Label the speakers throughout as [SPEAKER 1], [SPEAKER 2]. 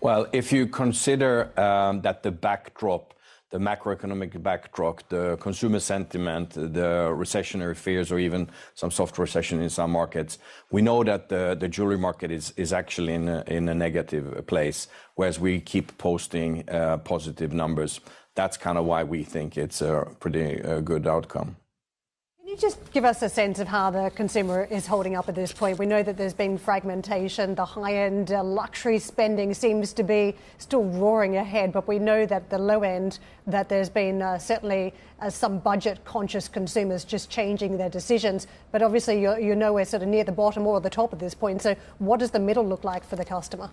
[SPEAKER 1] Well, if you consider that the backdrop, the macroeconomic backdrop, the consumer sentiment, the recessionary fears, or even some soft recession in some markets, we know that the jewelry market is actually in a negative place, whereas we keep posting positive numbers. That's kind of why we think it's a pretty good outcome.
[SPEAKER 2] Can you just give us a sense of how the consumer is holding up at this point? We know that there's been fragmentation. The high-end luxury spending seems to be still roaring ahead, but we know that the low end, that there's been certainly some budget-conscious consumers just changing their decisions. But obviously, you're nowhere sort of near the bottom or the top at this point. So what does the middle look like for the customer?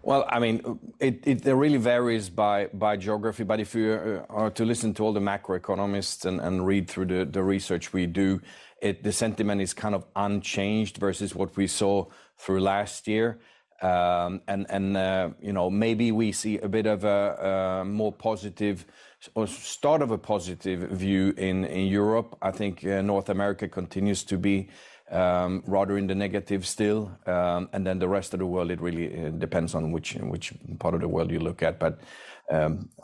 [SPEAKER 1] Well, I mean, it really varies by geography, but if you are to listen to all the macroeconomists and read through the research we do, the sentiment is kind of unchanged versus what we saw through last year. Maybe we see a bit of a more positive or start of a positive view in Europe. I think North America continues to be rather in the negative still, and then the rest of the world, it really depends on which part of the world you look at. But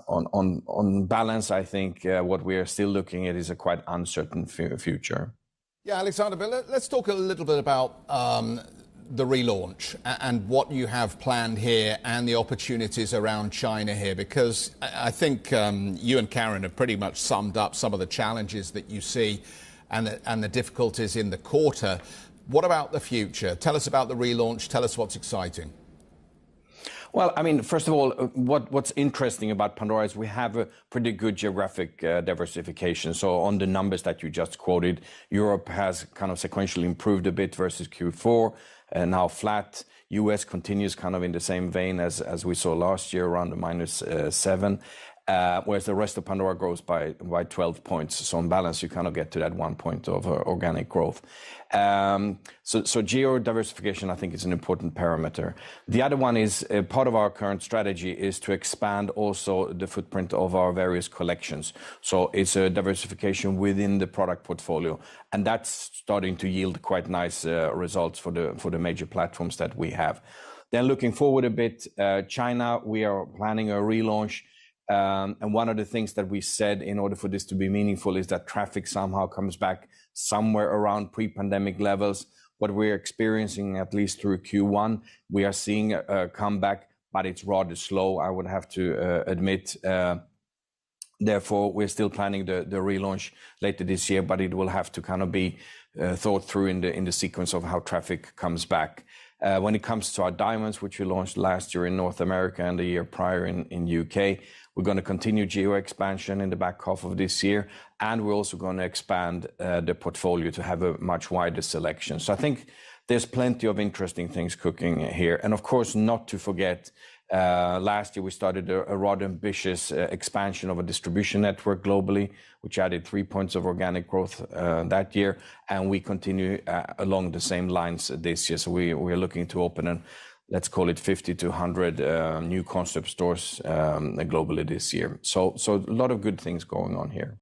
[SPEAKER 1] on balance, I think what we are still looking at is a quite uncertain future.
[SPEAKER 3] Yeah, Alexander, but let's talk a little bit about the relaunch and what you have planned here and the opportunities around China here, because I think you and Karen have pretty much summed up some of the challenges that you see and the difficulties in the quarter. What about the future? Tell us about the relaunch. Tell us what's exciting.
[SPEAKER 1] Well, I mean, first of all, what's interesting about Pandora is we have a pretty good geographic diversification. So on the numbers that you just quoted, Europe has kind of sequentially improved a bit versus Q4, and now flat. US continues kind of in the same vein as we saw last year, around the -7. Whereas the rest of Pandora grows by 12 points. So on balance, you kind of get to that 1 point of organic growth. So geo diversification, I think, is an important parameter. The other one is part of our current strategy is to expand also the footprint of our various collections. So it's a diversification within the product portfolio, and that's starting to yield quite nice results for the major platforms that we have. Then looking forward a bit, China, we are planning a relaunch. And one of the things that we said in order for this to be meaningful is that traffic somehow comes back somewhere around pre-pandemic levels. What we're experiencing, at least through Q1, we are seeing a comeback, but it's rather slow, I would have to admit. Therefore, we're still planning the relaunch later this year, but it will have to kind of be thought through in the sequence of how traffic comes back. When it comes to our diamonds, which we launched last year in North America and the year prior in UK, we're going to continue geo expansion in the back half of this year, and we're also going to expand the portfolio to have a much wider selection. So I think there's plenty of interesting things cooking here. And of course, not to forget, last year we started a rather ambitious expansion of a distribution network globally, which added 3 points of organic growth that year. And we continue along the same lines this year. So we're looking to open let's call it 50 to 100 new concept stores globally this year. So a lot of good things going on here.